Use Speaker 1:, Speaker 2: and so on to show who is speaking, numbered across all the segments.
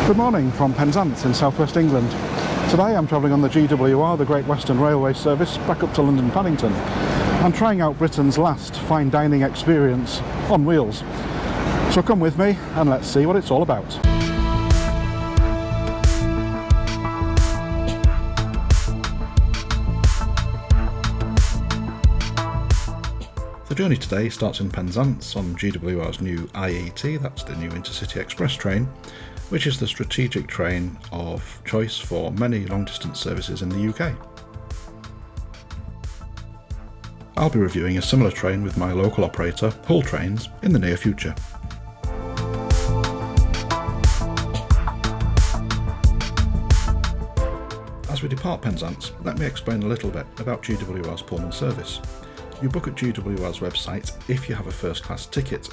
Speaker 1: Good morning from Penzance in southwest England. Today I'm travelling on the GWR, the Great Western Railway service, back up to London Paddington. I'm trying out Britain's last fine dining experience on wheels. So come with me and let's see what it's all about. The journey today starts in Penzance on GWR's new IET, that's the new Intercity Express train, which is the strategic train of choice for many long-distance services in the UK. I'll be reviewing a similar train with my local operator, Hull Trains, in the near future. As we depart Penzance, let me explain a little bit about GWR's Pullman service. You book at GWR's website if you have a first class ticket.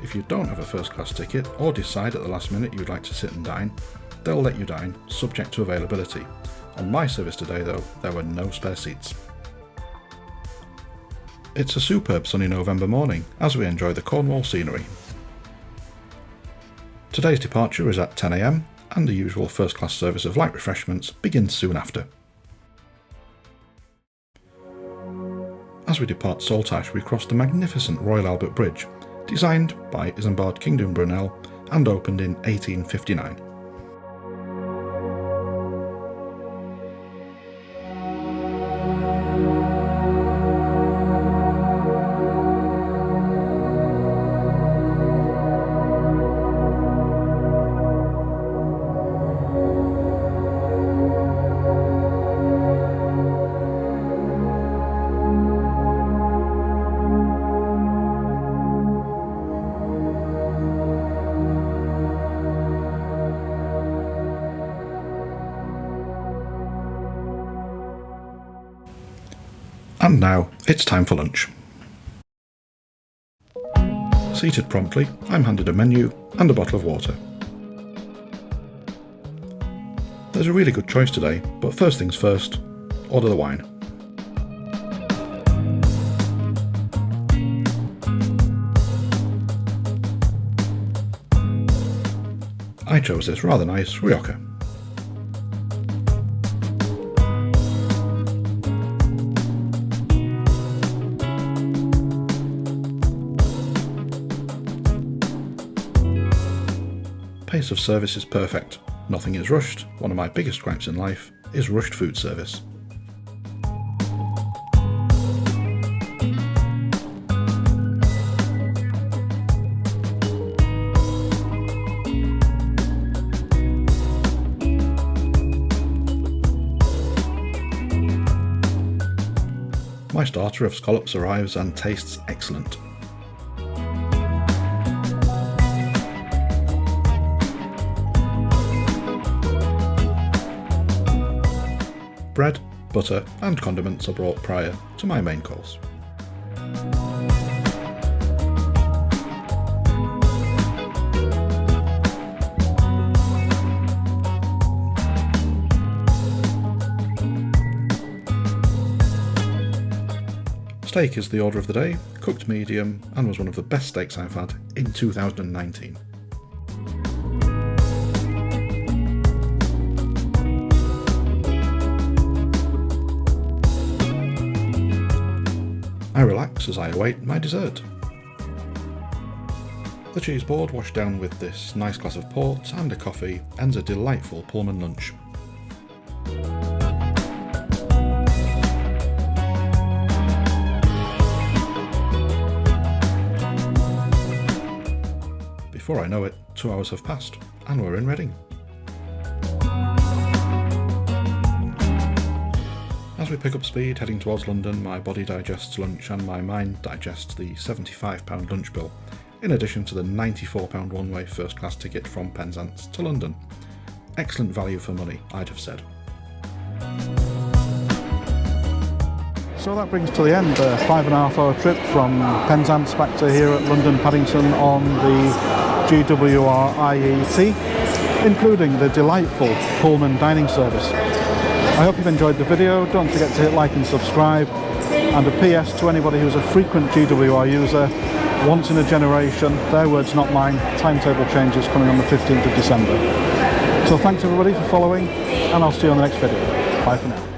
Speaker 1: If you don't have a first class ticket or decide at the last minute you'd like to sit and dine, they'll let you dine, subject to availability. On my service today though, there were no spare seats. It's a superb sunny November morning as we enjoy the Cornwall scenery. Today's departure is at 10 AM and the usual first class service of light refreshments begins soon after. As we depart Saltash, we cross the magnificent Royal Albert Bridge, designed by Isambard Kingdom Brunel and opened in 1859. And now, it's time for lunch. Seated promptly, I'm handed a menu and a bottle of water. There's a really good choice today, but first things first, order the wine. I chose this rather nice Rioja. Pace of service is perfect. Nothing is rushed. One of my biggest gripes in life is rushed food service. My starter of scallops arrives and tastes excellent. Bread, butter and condiments are brought prior to my main course. Steak is the order of the day, cooked medium, and was one of the best steaks I've had in 2019. I relax as I await my dessert. The cheese board washed down with this nice glass of port and a coffee ends a delightful Pullman lunch. Before I know it, 2 hours have passed and we're in Reading. As we pick up speed heading towards London, my body digests lunch and my mind digests the £75 lunch bill, in addition to the £94 one-way first class ticket from Penzance to London. Excellent value for money, I'd have said. So that brings to the end a 5.5 hour trip from Penzance back to here at London Paddington on the GWR IET, including the delightful Pullman Dining service. I hope you've enjoyed the video. Don't forget to hit like and subscribe. And a PS to anybody who's a frequent GWR user, once in a generation, their words not mine, timetable changes coming on the 15th of December. So thanks everybody for following, and I'll see you on the next video. Bye for now.